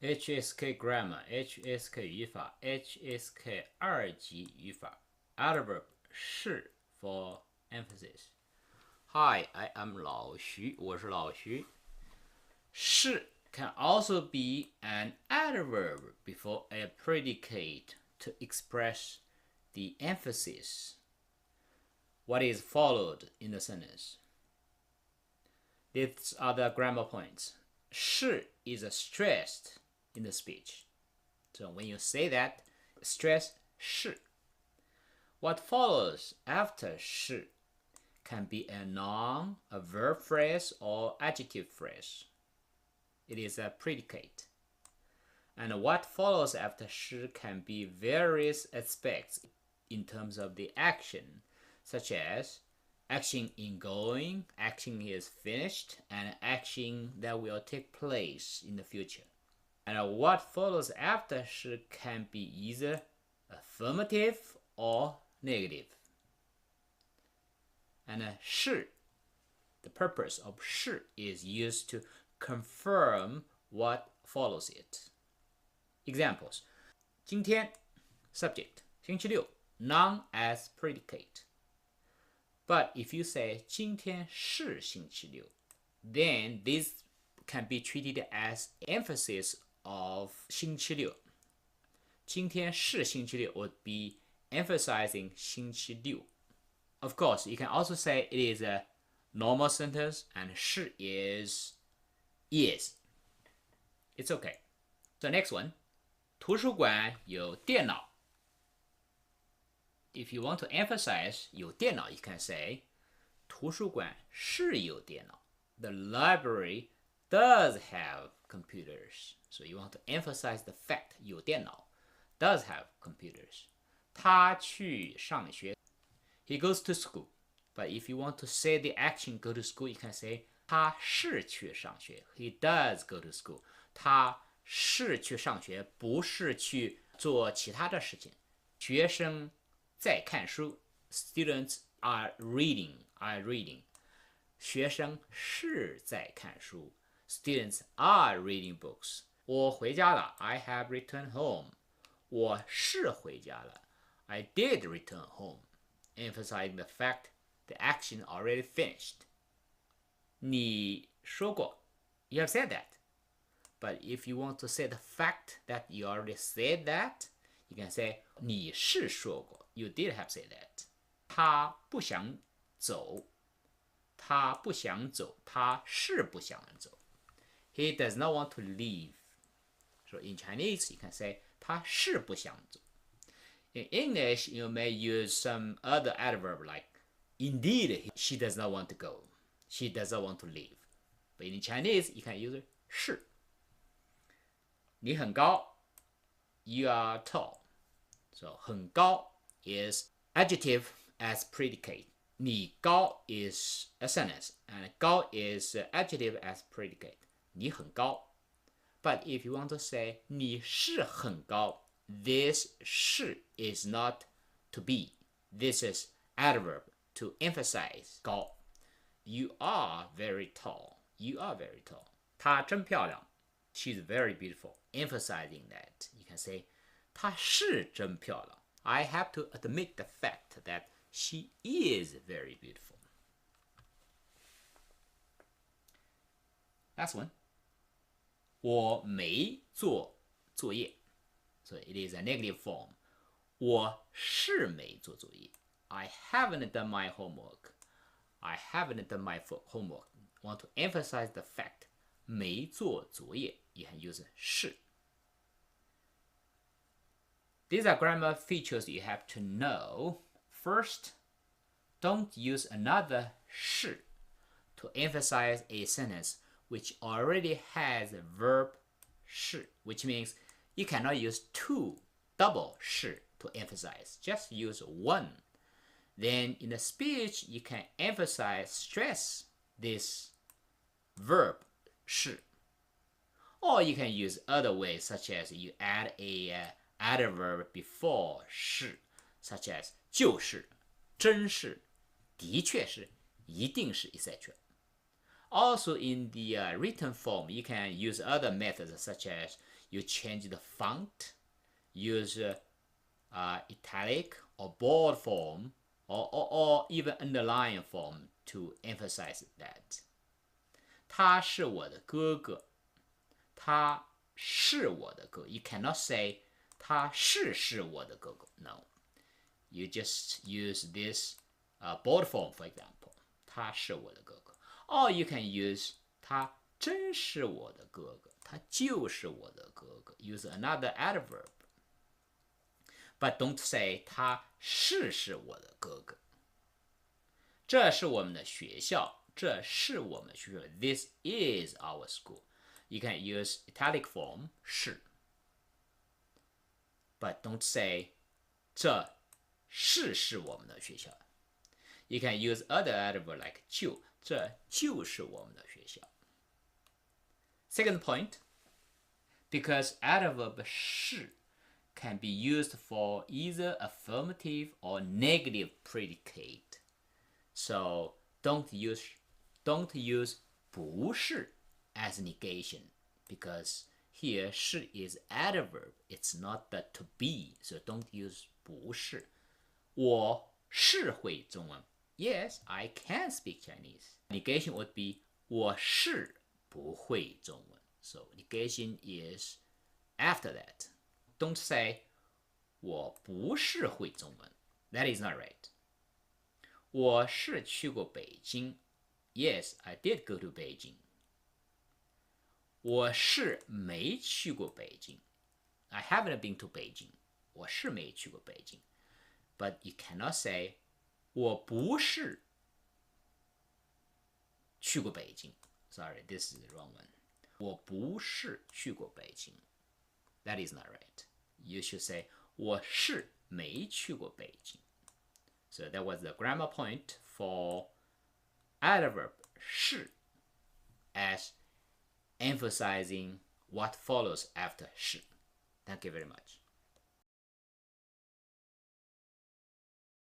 HSK Grammar HSK 语法 HSK 2级语法 Adverb 是 for emphasis. Hi, I am 老徐，我是老徐。是 can also be an adverb before a predicate to express the emphasis. What is followed in the sentence? These are the grammar points. 是 is stressed in the speech. So when you say that, stress 是. What follows after 是 can be a noun, a verb phrase, or adjective phrase. It is a predicate. And what follows after 是 can be various aspects in terms of the action, such as action in going, action is finished, and action that will take place in the future. And what follows after 是 can be either affirmative or negative. And 是, the purpose of 是 is used to confirm what follows it. Examples. 今天 subject, 星期六 noun as predicate. But if you say 今天是星期六, then this can be treated as emphasis of 星期六. 今天是星期六 would be emphasizing 星期六. Of course, you can also say it is a normal sentence and 是 is. It's okay. The next one, 图书馆有电脑. If you want to emphasize 有电脑, you can say 图书馆是有电脑. The library does have computers. So you want to emphasize the fact 有电脑 does have computers. 他去上学. He goes to school. But if you want to say the action go to school, you can say 他是去上学. He does go to school. 他是去上学，不是去做其他的事情。学生在看书 Students are reading. 学生是在看书 Students are reading books. 我回家了 I have returned home. 我是回家了 I did return home. Emphasizing the fact the action already finished. 你说过 You have said that. But if you want to say the fact that you already said that, you can say 你是说过 You did have said that. 他不想走 他不想走他是不想走 He does not want to leave. So in Chinese, you can say 他是不想走. In English, you may use some other adverb like indeed, she does not want to go. She does not want to leave. But in Chinese, you can use 是. 你很高 You are tall. So 很高 is adjective as predicate. 你高 is a sentence, and 高 is adjective as predicate. 你很高. But if you want to say 你是很高, this 是 is not to be. This is adverb to emphasize 高. You are very tall. You are very tall. 她真漂亮 She's very beautiful. Emphasizing that. You can say 她是真漂亮 I have to admit the fact that she is very beautiful. Last one. 我没做作业 So it is a negative form. 我是没做作业 I haven't done my homework. I haven't done my homework. Want to emphasize the fact 没做作业 You can use 是. These are grammar features you have to know. First, don't use another 是 to emphasize a sentence which already has a verb 是, which means you cannot use two double 是 to emphasize. Just use one. Then in the speech, you can emphasize, stress this verb 是. Or you can use other ways, such as you add a adverb before 是, such as 就是真是的确是一定是 etc. Also, in the written form, you can use other methods such as you change the font, use italic or bold form, or even underline form to emphasize that. 他是我的哥哥，他是我的哥哥。You cannot say 他是我的哥哥。No, you just use this bold form, for example. 他是我的哥哥。Or you can use 他真是我的哥哥，他就是我的哥哥。Use another adverb. But don't say 他是我的哥哥。这是我们的学校，这是我们的学校。This is our school. You can use italic form 是 but don't say 这是我们的学校。You can use other adverb like 就，这就是我们的学校。Second point, because adverb 是 can be used for either affirmative or negative predicate. So don't use 不是 as negation because here 是 is adverb. It's not the to be. So don't use 不是。我是会中文。Yes, I can speak Chinese. Negation would be 我是不会中文。So negation is after that. Don't say 我不是会中文。That is not right. 我是去过北京。Yes, I did go to Beijing. 我是没去过北京。I haven't been to Beijing. 我是没去过北京。But you cannot say 我不是去过北京。Sorry, this is the wrong one. 我不是去过北京。That is not right. You should say 我是没去过北京。So that was the grammar point for adverb 是 as emphasizing what follows after 是. Thank you very much.